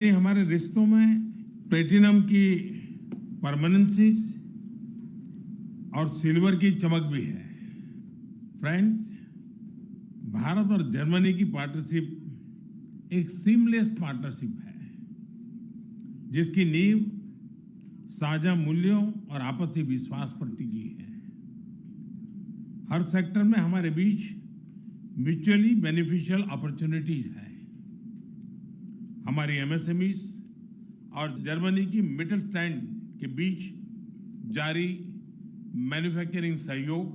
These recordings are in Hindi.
ये हमारे रिश्तों में प्लेटिनम की परमानेंसी और सिल्वर की चमक भी है। फ्रेंड्स, भारत और जर्मनी की पार्टनरशिप एक सीमलेस पार्टनरशिप है, जिसकी नींव साझा मूल्यों और आपसी विश्वास पर टिकी है। हर सेक्टर में हमारे बीच म्यूचुअली बेनिफिशियल अपॉर्चुनिटीज है। हमारी एमएसएमईज और जर्मनी की मिडिल स्टैंड के बीच जारी मैन्युफैक्चरिंग सहयोग,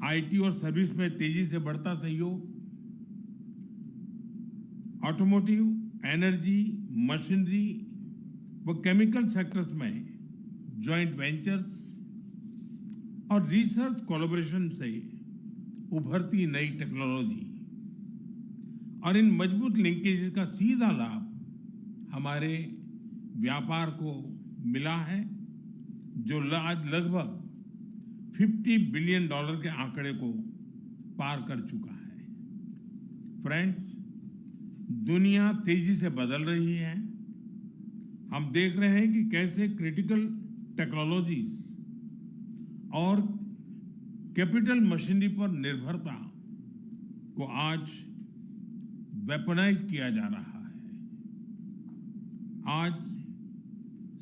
आईटी और सर्विस में तेजी से बढ़ता सहयोग, ऑटोमोटिव, एनर्जी, मशीनरी व केमिकल सेक्टर्स में जॉइंट वेंचर्स और रिसर्च कोलैबोरेशन से उभरती नई टेक्नोलॉजी और इन मजबूत लिंकेजेस का सीधा लाभ हमारे व्यापार को मिला है, जो आज लगभग $50 बिलियन के आंकड़े को पार कर चुका है। फ्रेंड्स, दुनिया तेजी से बदल रही है। हम देख रहे हैं कि कैसे क्रिटिकल टेक्नोलॉजीज और कैपिटल मशीनरी पर निर्भरता को आज वेपनाइज किया जा रहा है। आज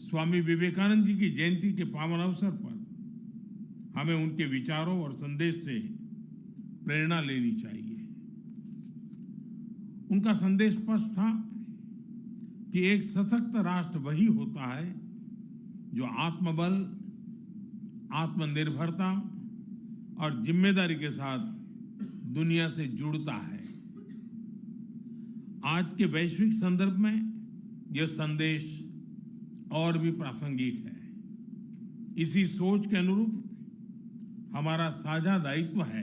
स्वामी विवेकानंद जी की जयंती के पावन अवसर पर हमें उनके विचारों और संदेश से प्रेरणा लेनी चाहिए। उनका संदेश स्पष्ट था कि एक सशक्त राष्ट्र वही होता है जो आत्मबल, आत्मनिर्भरता और जिम्मेदारी के साथ दुनिया से जुड़ता है। आज के वैश्विक संदर्भ में यह संदेश और भी प्रासंगिक है। इसी सोच के अनुरूप हमारा साझा दायित्व है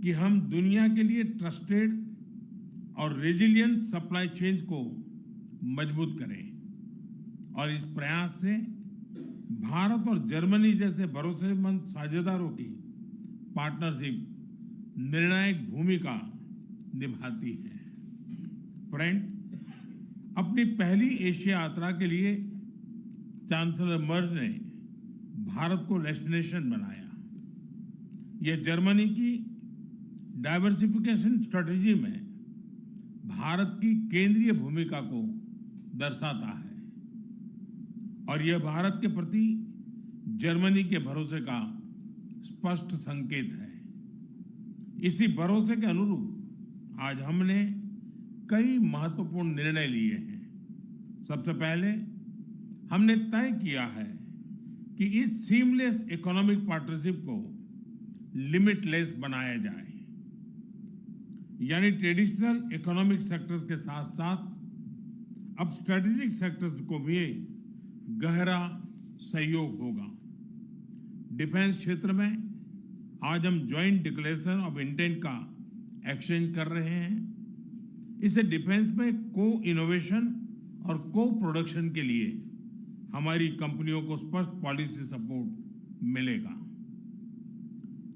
कि हम दुनिया के लिए ट्रस्टेड और रेजिलिएंट सप्लाई चेन्स को मजबूत करें और इस प्रयास से भारत और जर्मनी जैसे भरोसेमंद साझेदारों की पार्टनरशिप निर्णायक भूमिका निभाती है। फ्रेंड, अपनी पहली एशिया यात्रा के लिए चांसलर मर्ज ने भारत को डेस्टिनेशन बनाया। यह जर्मनी की डाइवर्सिफिकेशन स्ट्रेटेजी में भारत की केंद्रीय भूमिका को दर्शाता है और यह भारत के प्रति जर्मनी के भरोसे का स्पष्ट संकेत है। इसी भरोसे के अनुरूप आज हमने कई महत्वपूर्ण निर्णय लिए हैं। सबसे पहले हमने तय किया है कि इस सीमलेस इकोनॉमिक पार्टनरशिप को लिमिटलेस बनाया जाए, यानी ट्रेडिशनल इकोनॉमिक सेक्टर्स के साथ साथ अब स्ट्रेटेजिक सेक्टर्स को भी गहरा सहयोग होगा। डिफेंस क्षेत्र में आज हम ज्वाइंट डिक्लेरेशन ऑफ इंटेंट का एक्सचेंज कर रहे हैं। इससे डिफेंस में को इनोवेशन और को प्रोडक्शन के लिए हमारी कंपनियों को स्पष्ट पॉलिसी सपोर्ट मिलेगा।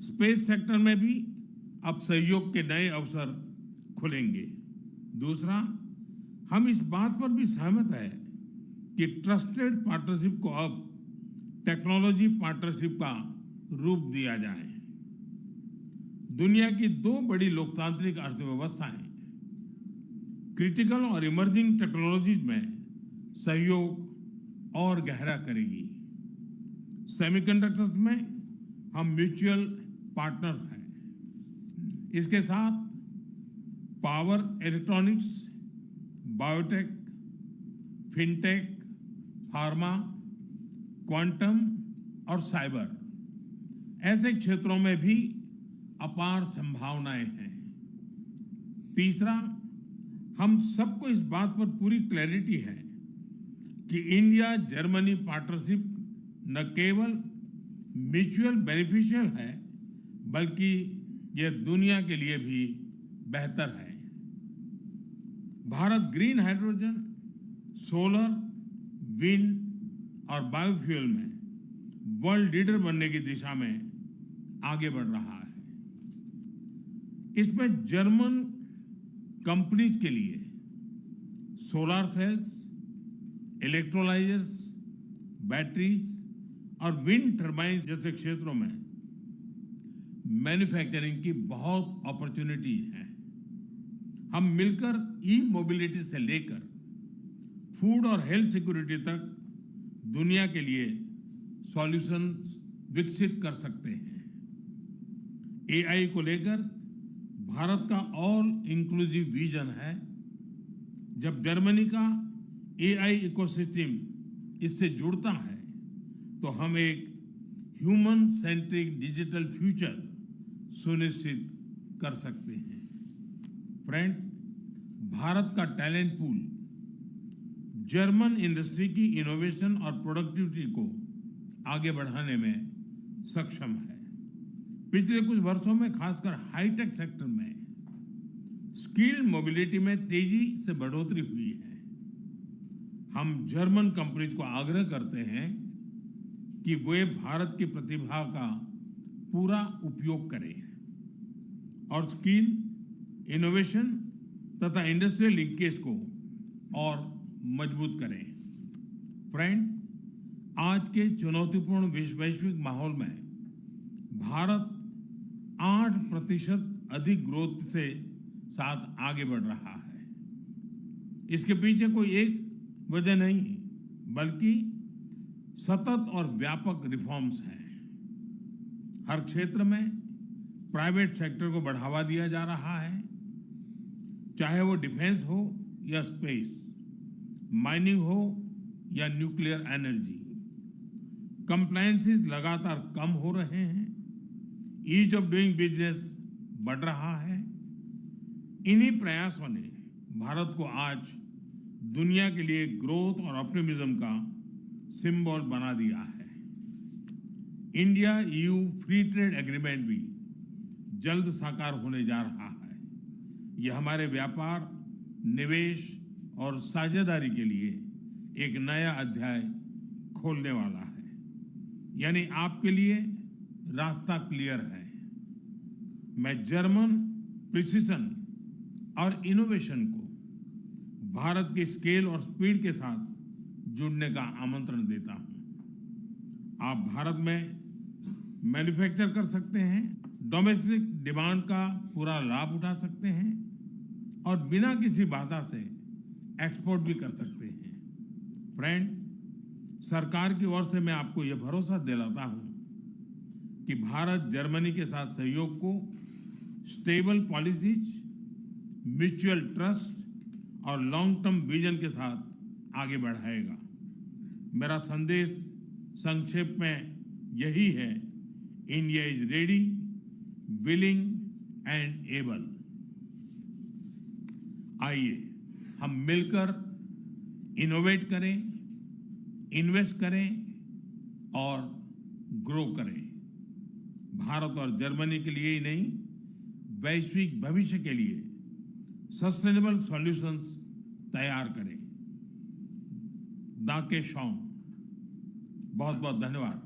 स्पेस सेक्टर में भी अब सहयोग के नए अवसर खुलेंगे। दूसरा, हम इस बात पर भी सहमत है कि ट्रस्टेड पार्टनरशिप को अब टेक्नोलॉजी पार्टनरशिप का रूप दिया जाए। दुनिया की दो बड़ी लोकतांत्रिक अर्थव्यवस्थाएं क्रिटिकल और इमर्जिंग टेक्नोलॉजीज में सहयोग और गहरा करेगी। सेमीकंडक्टर्स में हम म्यूचुअल पार्टनर्स हैं। इसके साथ power electronics, biotech, fintech, pharma, quantum और साइबर ऐसे क्षेत्रों में भी अपार संभावनाएं हैं। तीसरा, हम सबको इस बात पर पूरी क्लैरिटी है कि इंडिया जर्मनी पार्टनरशिप न केवल म्यूचुअल बेनिफिशियल है, बल्कि यह दुनिया के लिए भी बेहतर है। Bharat green hydrogen, solar, wind और बायोफ्यूल में वर्ल्ड लीडर बनने की दिशा में आगे बढ़ रहा है। इसमें जर्मन कंपनीज के लिए सोलर सेल्स, इलेक्ट्रोलाइजर्स, बैटरीज और विंड टर्बाइन जैसे क्षेत्रों में मैन्युफैक्चरिंग की बहुत अपॉर्चुनिटीज हैं। हम मिलकर ई मोबिलिटी से लेकर फूड और हेल्थ सिक्योरिटी तक दुनिया के लिए सॉल्यूशंस विकसित कर सकते हैं। एआई को लेकर भारत का ऑल इंक्लूसिव विजन है। जब जर्मनी का एआई इकोसिस्टम इससे जुड़ता है तो हम एक ह्यूमन सेंट्रिक डिजिटल फ्यूचर सुनिश्चित कर सकते हैं। फ्रेंड्स, भारत का टैलेंट पूल जर्मन इंडस्ट्री की इनोवेशन और प्रोडक्टिविटी को आगे बढ़ाने में सक्षम है। पिछले कुछ वर्षों में खासकर हाईटेक सेक्टर में स्किल्ड मोबिलिटी में तेजी से बढ़ोतरी हुई है। हम जर्मन कंपनीज को आग्रह करते हैं कि वे भारत की प्रतिभा का पूरा उपयोग करें और स्किल, इनोवेशन तथा इंडस्ट्रियल लिंकेज को और मजबूत करें। फ्रेंड, आज के चुनौतीपूर्ण वैश्विक माहौल में भारत 8% अधिक ग्रोथ से साथ आगे बढ़ रहा है। इसके पीछे कोई एक वजह नहीं, बल्कि सतत और व्यापक रिफॉर्म्स हैं। हर क्षेत्र में प्राइवेट सेक्टर को बढ़ावा दिया जा रहा है, चाहे वो डिफेंस हो या स्पेस, माइनिंग हो या न्यूक्लियर एनर्जी। कंप्लायंसेस लगातार कम हो रहे हैं, ईज ऑफ डूइंग बिजनेस बढ़ रहा है। इन्हीं प्रयासों ने भारत को आज दुनिया के लिए ग्रोथ और ऑप्टिमिज्म का सिंबल बना दिया है। India EU free trade agreement भी जल्द साकार होने जा रहा है। यह हमारे व्यापार, निवेश और साझेदारी के लिए एक नया अध्याय खोलने वाला है। यानी आपके लिए रास्ता क्लियर है। मैं जर्मन प्रिसिशन और इनोवेशन को भारत की स्केल और स्पीड के साथ जुड़ने का आमंत्रण देता हूं। आप भारत में मैन्युफैक्चर कर सकते हैं, डोमेस्टिक डिमांड का पूरा लाभ उठा सकते हैं और बिना किसी बाधा से एक्सपोर्ट भी कर सकते हैं। फ्रेंड, सरकार की ओर से मैं आपको यह भरोसा दिलाता हूं कि भारत जर्मनी के साथ सहयोग को स्टेबल पॉलिसीज, म्यूचुअल ट्रस्ट और लॉन्ग टर्म विजन के साथ आगे बढ़ाएगा। मेरा संदेश संक्षेप में यही है, India is ready, willing and able. आइए हम मिलकर इनोवेट करें, इन्वेस्ट करें और ग्रो करें। भारत और जर्मनी के लिए ही नहीं, वैश्विक भविष्य के लिए सस्टेनेबल सॉल्यूशंस तैयार करें। दाके शॉन्ग, बहुत बहुत धन्यवाद।